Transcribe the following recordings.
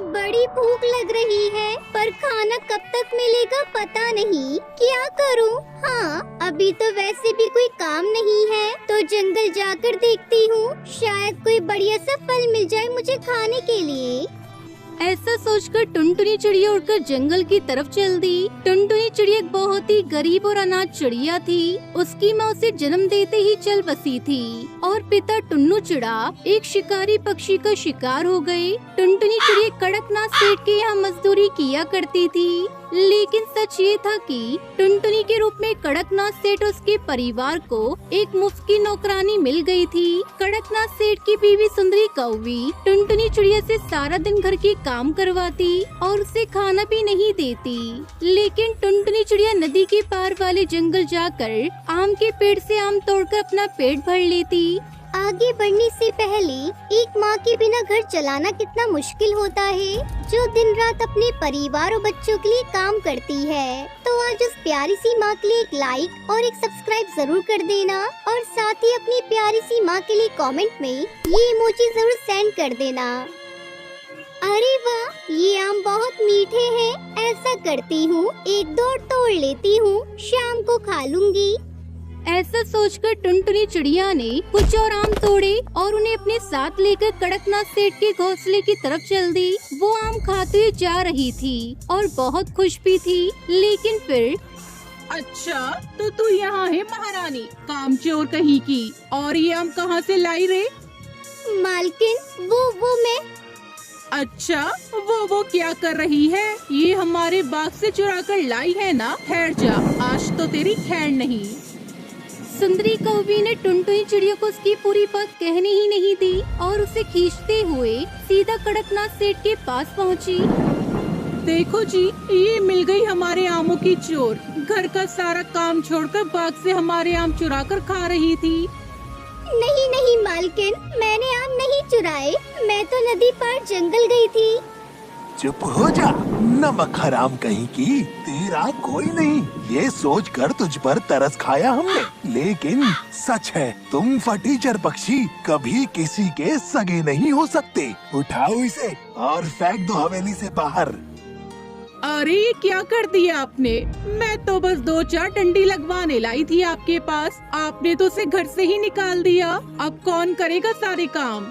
बड़ी भूख लग रही है, पर खाना कब तक मिलेगा पता नहीं। क्या करूं? हाँ, अभी तो वैसे भी कोई काम नहीं है, तो जंगल जाकर देखती हूँ, शायद कोई बढ़िया सा फल मिल जाए मुझे खाने के लिए। ऐसा सोचकर टुनटुनी चिड़िया उड़कर जंगल की तरफ चल दी। टुनटुनी चिड़िया एक बहुत ही गरीब और अनाथ चिड़िया थी। उसकी माँ उसे जन्म देते ही चल बसी थी और पिता टुन्नू चिड़ा एक शिकारी पक्षी का शिकार हो गए। टुनटुनी चिड़िया कड़कनाथ सेठ के यहाँ मजदूरी किया करती थी, लेकिन सच ये था कि टुनटुनी के रूप में कड़कनाथ सेठ उसके परिवार को एक मुफ्त की नौकरानी मिल गई थी। कड़कनाथ सेठ की बीवी सुंदरी कौवी टुनटुनी चिड़िया से सारा दिन घर के काम करवाती और उसे खाना भी नहीं देती। लेकिन टुनटुनी चिड़िया नदी के पार वाले जंगल जाकर आम के पेड़ से आम तोड़कर अपना पेट भर लेती। आगे बढ़ने से पहले एक माँ के बिना घर चलाना कितना मुश्किल होता है, जो दिन रात अपने परिवार और बच्चों के लिए काम करती है। तो आज उस प्यारी सी माँ के लिए एक लाइक और एक सब्सक्राइब जरूर कर देना, और साथ ही अपनी प्यारी सी माँ के लिए कमेंट में ये इमोजी जरूर सेंड कर देना। अरे वाह, ये आम बहुत मीठे हैं। ऐसा करती हूँ, एक दो तोड़ लेती हूँ, शाम को खा लूंगी। ऐसा सोचकर टुनटुनी चिड़िया ने कुछ और आम तोड़े और उन्हें अपने साथ लेकर कड़कनाथ सेठ के घोंसले की तरफ चल दी। वो आम खाते हुए जा रही थी और बहुत खुश भी थी, लेकिन फिर अच्छा, तो तू यहाँ है महारानी, कामचोर कहीं की, और ये आम कहाँ से लाई रे? मालकिन, वो मैं। अच्छा, वो क्या कर रही है? ये हमारे बाग से चुरा कर लाई है ना? ठहर जा, आज तो तेरी खैर नहीं। सुंदरी कौवी ने टुनटुनी चिड़िया को उसकी पूरी बात कहने ही नहीं दी और उसे खींचते हुए सीधा कड़कनाथ सेठ के पास पहुंची। देखो जी, ये मिल गई हमारे आमों की चोर। घर का सारा काम छोड़कर बाग से हमारे आम चुरा कर खा रही थी। नहीं नहीं मालकिन, मैंने आम नहीं चुराए, मैं तो नदी पार जंगल गई थी। चुप हो जा, नमक हराम कहीं की, तेरा कोई नहीं। ये सोचकर तुझ पर तरस खाया हमने, लेकिन सच है तुम फटीचर पक्षी कभी किसी के सगे नहीं हो सकते। उठाओ इसे और फेंक दो हवेली से बाहर। अरे ये क्या कर दिया आपने? मैं तो बस 2-4 डंडी लगवाने लाई थी आपके पास, आपने तो उसे घर से ही निकाल दिया। अब कौन करेगा सारे काम?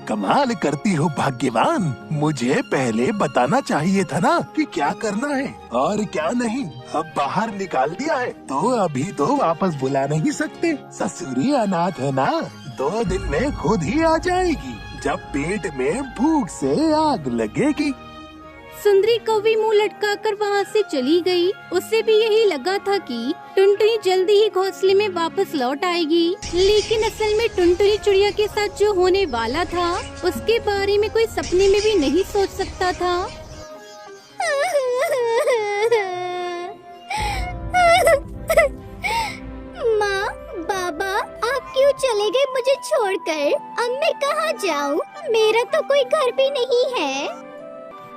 कमाल करती हो भाग्यवान, मुझे पहले बताना चाहिए था ना कि क्या करना है और क्या नहीं। अब बाहर निकाल दिया है तो अभी तो वापस बुला नहीं सकते। ससुरी अनाथ है ना, 2 दिन में खुद ही आ जाएगी, जब पेट में भूख से आग लगेगी। सुंदरी कौवी मुंह लटकाकर वहाँ से चली गई। उसे भी यही लगा था कि टुनटुनी जल्दी ही घोंसले में वापस लौट आएगी, लेकिन असल में टुनटुनी चिड़िया के साथ जो होने वाला था उसके बारे में कोई सपने में भी नहीं सोच सकता था। माँ, बाबा, आप क्यों चले गए मुझे छोड़कर? अब मैं कहाँ जाऊँ? मेरा तो कोई घर भी नहीं है।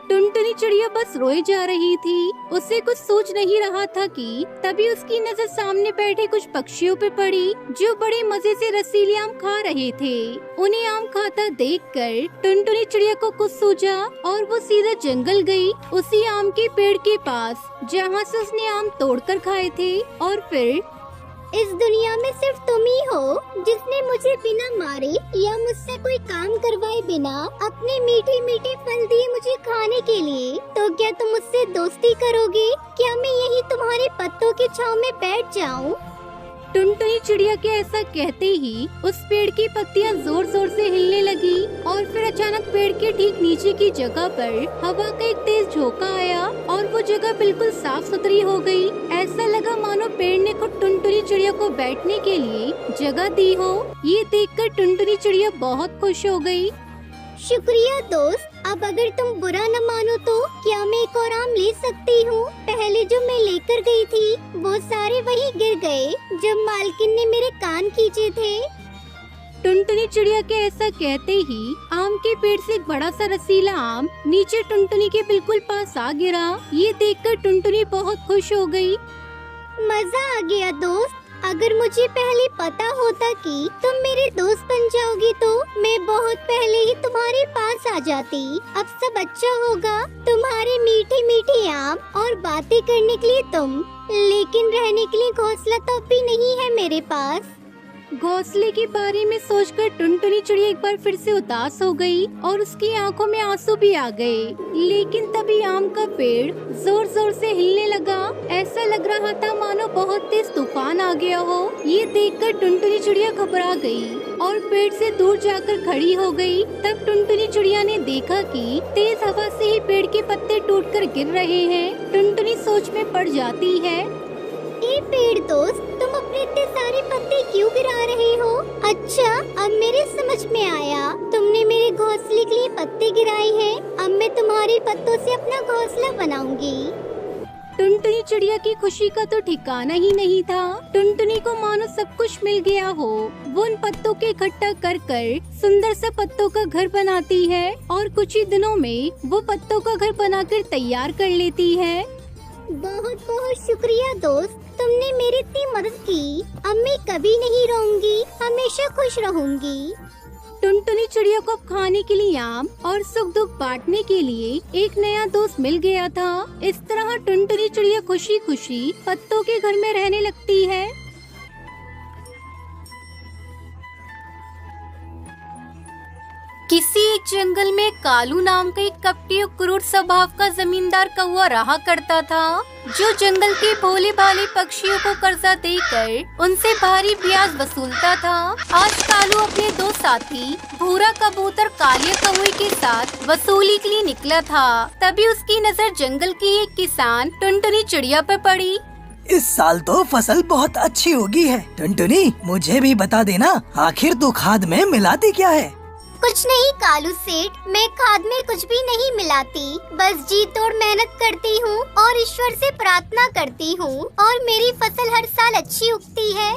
टुनटुनी चिड़िया बस रोए जा रही थी। उसे कुछ सोच नहीं रहा था कि तभी उसकी नजर सामने बैठे कुछ पक्षियों पे पड़ी, जो बड़े मजे से रसीले आम खा रहे थे। उन्हें आम खाता देखकर टुनटुनी चिड़िया को कुछ सूझा और वो सीधा जंगल गई, उसी आम के पेड़ के पास जहाँ से उसने आम तोड़कर खाए थे। और फिर इस दुनिया में सिर्फ तुम ही हो जिसने मुझे बिना मारे या मुझसे कोई काम करवाए बिना अपने मीठे मीठे फल दिए मुझे खाने के लिए। तो क्या तुम मुझसे दोस्ती करोगे? क्या मैं यही तुम्हारे पत्तों की छांव में बैठ जाऊं? टुनटुनी चिड़िया के ऐसा कहते ही उस पेड़ की पत्तियां जोर जोर से हिलने लगी और फिर अचानक पेड़ के ठीक नीचे की जगह पर हवा का एक तेज झोंका आया और वो जगह बिल्कुल साफ सुथरी हो गई। ऐसा लगा मानो पेड़ ने खुद टुनटुनी चिड़िया को बैठने के लिए जगह दी हो। ये देखकर टुनटुनी चिड़िया बहुत खुश हो गई। शुक्रिया दोस्त, अब अगर तुम बुरा न मानो तो क्या मैं एक और आम ले सकती हूँ? पहले जो मैं लेकर गई थी वो सारे वहीं गिर गए जब मालकिन ने मेरे कान खींचे थे। टुनटुनी चिड़िया के ऐसा कहते ही आम के पेड़ से एक बड़ा सा रसीला आम नीचे टुनटुनी के बिल्कुल पास आ गिरा। ये देखकर टुनटुनी बहुत खुश हो गई। मजा आ गया दोस्त, अगर मुझे पहले पता होता कि तुम मेरे दोस्त बन मान जाओगी तो मैं बहुत पहले ही तुम्हारे पास आ जाती। अब सब अच्छा होगा, तुम्हारे मीठे मीठे आम और बातें करने के लिए तुम, लेकिन रहने के लिए घोंसला तो अब भी नहीं है मेरे पास। घोंसले के बारे में सोचकर टुनटुनी चिड़िया एक बार फिर से उदास हो गई और उसकी आंखों में आंसू भी आ गए। लेकिन तभी आम का पेड़ जोर जोर से हिलने लगा। ऐसा लग रहा था मानो बहुत तेज तूफान आ गया हो। ये देखकर टुनटुनी चिड़िया घबरा गई और पेड़ से दूर जाकर खड़ी हो गई। तब टुनटुनी चिड़िया ने देखा कि तेज हवा से ही पेड़ के पत्ते टूटकर गिर रहे हैं। टुनटुनी सोच में पड़ जाती है। ए पेड़ दोस्त, तुम अपने इतने सारे पत्ते क्यों गिरा रहे हो? अच्छा, अब मेरे समझ में आया, तुमने मेरे घोंसले के लिए पत्ते गिराए हैं। अब मैं तुम्हारे पत्तों से अपना घोंसला बनाऊंगी। टुनटुनी चिड़िया की खुशी का तो ठिकाना ही नहीं था। टुनटुनी को मानो सब कुछ मिल गया हो। वो उन पत्तों के इकट्ठा कर कर सुंदर सा पत्तों का घर बनाती है और कुछ ही दिनों में वो पत्तों का घर बनाकर तैयार कर लेती है। बहुत बहुत शुक्रिया दोस्त, तुमने मेरी इतनी मदद की। अब मैं कभी नहीं रोऊंगी, हमेशा खुश रहूंगी। टुनटुनी चिड़िया को अब खाने के लिए आम और सुख दुख बांटने के लिए एक नया दोस्त मिल गया था। इस तरह टुनटुनी चिड़िया खुशी खुशी पत्तों के घर में रहने लगती है। किसी एक जंगल में कालू नाम का एक कपटी और क्रूर स्वभाव का जमींदार कौवा रहा करता था, जो जंगल के भोले भाले पक्षियों को कर्जा देकर उनसे भारी ब्याज वसूलता था। आज कालू अपने दो साथी भूरा कबूतर काले कौवे के साथ वसूली के लिए निकला था। तभी उसकी नजर जंगल की एक किसान टुनटुनी चिड़िया पर पड़ी। इस साल तो फसल बहुत अच्छी होगी है। टुनटुनी, मुझे भी बता देना, आखिर तू खाद में मिलाती क्या है? कुछ नहीं कालू सेठ, मैं खाद में कुछ भी नहीं मिलाती, बस जी तोड़ मेहनत करती हूँ और ईश्वर से प्रार्थना करती हूँ और मेरी फसल हर साल अच्छी उगती है।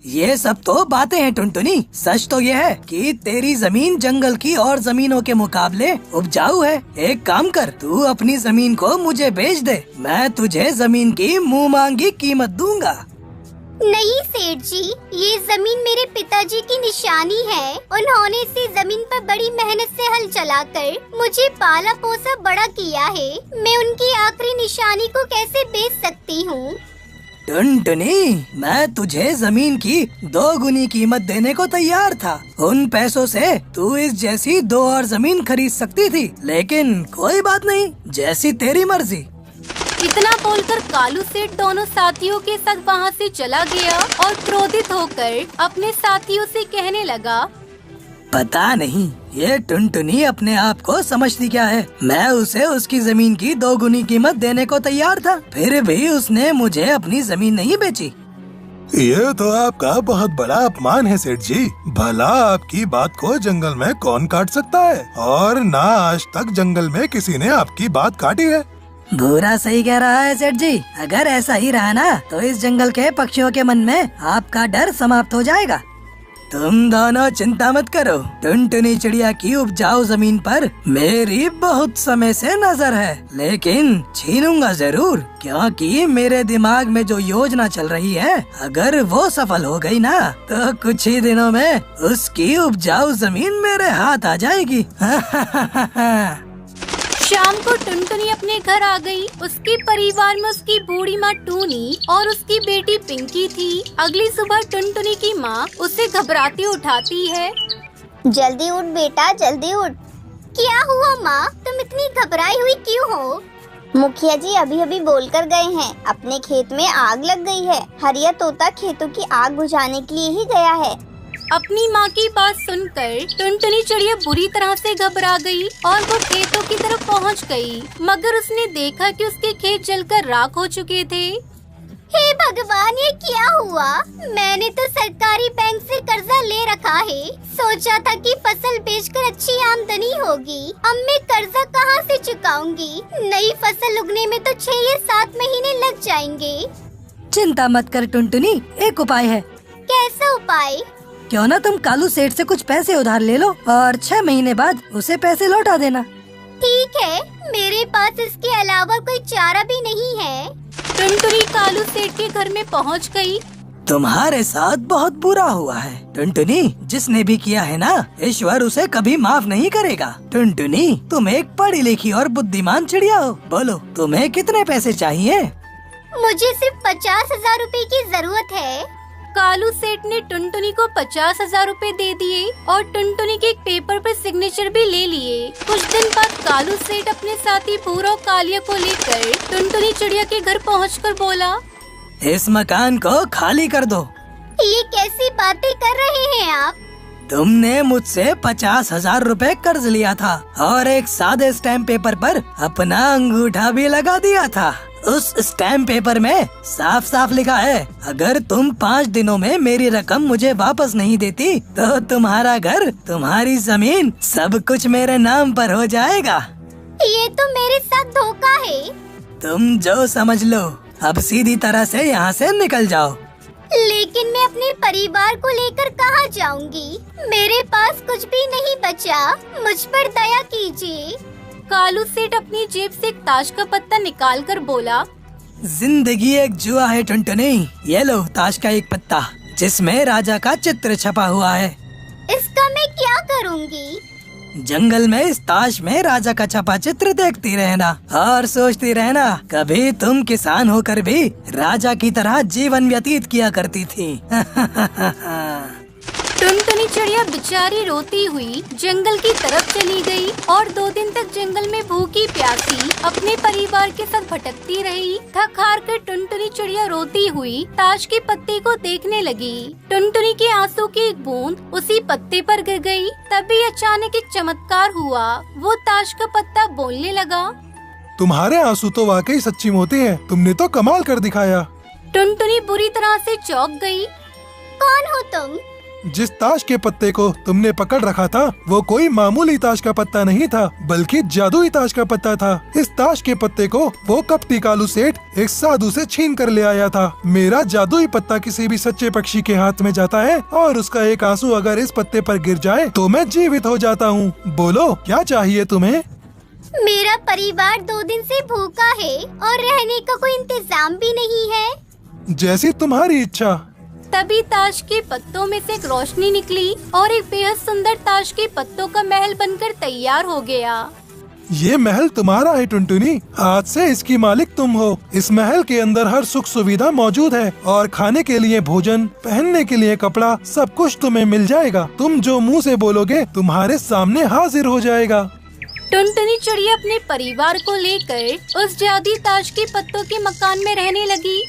ये सब तो बातें हैं टुनटुनी, सच तो ये है कि तेरी जमीन जंगल की और जमीनों के मुकाबले उपजाऊ है। एक काम कर, तू अपनी जमीन को मुझे बेच दे, मैं तुझे जमीन की मुँह मांगी कीमत दूंगा। नहीं सेठ जी, ये जमीन मेरे पिताजी की निशानी है। उन्होंने इस जमीन पर बड़ी मेहनत से हल चलाकर मुझे पाला पोसा बड़ा किया है। मैं उनकी आखिरी निशानी को कैसे बेच सकती हूँ? टुनटुनी, मैं तुझे जमीन की 2 गुनी कीमत देने को तैयार था। उन पैसों से तू इस जैसी 2 और जमीन खरीद सकती थी, लेकिन कोई बात नहीं, जैसी तेरी मर्जी। इतना बोलकर कालू सेठ दोनों साथियों के साथ वहाँ से चला गया और क्रोधित होकर अपने साथियों से कहने लगा, पता नहीं ये टुनटुनी अपने आप को समझती क्या है। मैं उसे उसकी जमीन की 2 गुनी कीमत देने को तैयार था, फिर भी उसने मुझे अपनी जमीन नहीं बेची। ये तो आपका बहुत बड़ा अपमान है सेठ जी। भला आपकी बात को जंगल में कौन काट सकता है, और ना आज तक जंगल में किसी ने आपकी बात काटी है। भूरा सही कह रहा है सेठ जी, अगर ऐसा ही रहा ना तो इस जंगल के पक्षियों के मन में आपका डर समाप्त हो जाएगा। तुम दोनों चिंता मत करो, टुनटुनी चिड़िया की उपजाऊ जमीन पर मेरी बहुत समय से नजर है, लेकिन छीनूंगा जरूर, क्योंकि मेरे दिमाग में जो योजना चल रही है, अगर वो सफल हो गई ना तो कुछ ही दिनों में उसकी उपजाऊ जमीन मेरे हाथ आ जाएगी। शाम को टुनटुनी अपने घर आ गई। उसके परिवार में उसकी बूढ़ी माँ टूनी और उसकी बेटी पिंकी थी। अगली सुबह टुनटुनी की माँ उसे घबराती उठाती है। जल्दी उठ बेटा, जल्दी उठ। क्या हुआ माँ, तुम इतनी घबराई हुई क्यों हो? मुखिया जी अभी अभी बोलकर गए हैं, अपने खेत में आग लग गई है। हरिया तोता खेतों की आग बुझाने के लिए ही गया है। अपनी माँ की बात सुनकर टुनटुनी चिड़िया बुरी तरह से घबरा गई और वो खेतों की तरफ पहुँच गई, मगर उसने देखा कि उसके खेत जलकर राख हो चुके थे। हे भगवान, ये क्या हुआ? मैंने तो सरकारी बैंक से कर्जा ले रखा है। सोचा था कि फसल बेचकर अच्छी आमदनी होगी। अब मैं कर्जा कहाँ से चुकाऊंगी? नई फसल उगने में तो 6 या 7 महीने लग जाएंगे। चिंता मत कर टुनटुनी, एक उपाय है। कैसा उपाय? क्यों ना तुम कालू सेठ से कुछ पैसे उधार ले लो और 6 महीने बाद उसे पैसे लौटा देना। ठीक है, मेरे पास इसके अलावा कोई चारा भी नहीं है। टुनटुनी कालू सेठ के घर में पहुंच गई। तुम्हारे साथ बहुत बुरा हुआ है टुनटुनी। जिसने भी किया है ना, ईश्वर उसे कभी माफ नहीं करेगा। टुनटुनी, तुम एक पढ़ी लिखी और बुद्धिमान चिड़िया हो। बोलो, तुम्हें कितने पैसे चाहिए? मुझे सिर्फ 50,000 रुपए की जरूरत है। कालू सेठ ने टुनटुनी को 50,000 रुपए दे दिए और टुनटुनी के एक पेपर पर सिग्नेचर भी ले लिए। कुछ दिन बाद कालू सेठ अपने साथी भूरा और कालिया को लेकर टुनटुनी चिड़िया के घर पहुंचकर बोला, इस मकान को खाली कर दो। ये कैसी बातें कर रहे हैं आप? तुमने मुझसे 50,000 रुपए कर्ज लिया था और एक सादे स्टैम्प पेपर पर अपना अंगूठा भी लगा दिया था। उस स्टैम्प पेपर में साफ साफ लिखा है, अगर तुम 5 दिनों में मेरी रकम मुझे वापस नहीं देती तो तुम्हारा घर, तुम्हारी जमीन, सब कुछ मेरे नाम पर हो जाएगा। ये तो मेरे साथ धोखा है। तुम जो समझ लो, अब सीधी तरह से यहाँ से निकल जाओ। लेकिन मैं अपने परिवार को लेकर कहाँ जाऊंगी? मेरे पास कुछ भी नहीं बचा, मुझ पर दया कीजिए। कालू सेठ अपनी जेब से एक ताश का पत्ता निकालकर बोला, जिंदगी एक जुआ है टुनटुनी। ये लो ताश का एक पत्ता जिसमें राजा का चित्र छपा हुआ है। इसका मैं क्या करूंगी? जंगल में इस ताश में राजा का छपा चित्र देखती रहना और सोचती रहना, कभी तुम किसान होकर भी राजा की तरह जीवन व्यतीत किया करती थी। टुनटुनी चिड़िया बेचारी रोती हुई जंगल की तरफ चली गई और 2 दिन तक जंगल में भूखी प्यासी अपने परिवार के साथ भटकती रही। थक हार कर टुनटुनी चिड़िया रोती हुई ताश के पत्ते को देखने लगी। टुनटुनी के आंसू की एक बूंद उसी पत्ते पर गिर गई। तभी अचानक एक चमत्कार हुआ। वो ताश का पत्ता बोलने लगा, तुम्हारे आंसू तो वाकई सच्ची मोती हैं। तुमने तो कमाल कर दिखाया। टुनटुनी बुरी तरह से चौंक गई। कौन हो तुम? जिस ताश के पत्ते को तुमने पकड़ रखा था वो कोई मामूली ताश का पत्ता नहीं था, बल्कि जादुई ताश का पत्ता था। इस ताश के पत्ते को वो कपटी कालू सेठ एक साधु से छीन कर ले आया था। मेरा जादुई पत्ता किसी भी सच्चे पक्षी के हाथ में जाता है और उसका एक आंसू अगर इस पत्ते पर गिर जाए तो मैं जीवित हो जाता हूँ। बोलो, क्या चाहिए तुम्हें? मेरा परिवार 2 दिन से भूखा है और रहने का कोई इंतजाम भी नहीं है। जैसी तुम्हारी इच्छा। तभी ताश के पत्तों में से एक रोशनी निकली और एक बेहद सुंदर ताश के पत्तों का महल बनकर तैयार हो गया। ये महल तुम्हारा है टुनटुनी, आज से इसकी मालिक तुम हो। इस महल के अंदर हर सुख सुविधा मौजूद है और खाने के लिए भोजन, पहनने के लिए कपड़ा, सब कुछ तुम्हें मिल जाएगा। तुम जो मुंह से बोलोगे तुम्हारे सामने हाजिर हो जाएगा। टुनटुनी चिड़िया अपने परिवार को लेकर उस जादुई ताश के पत्तों के मकान में रहने लगी।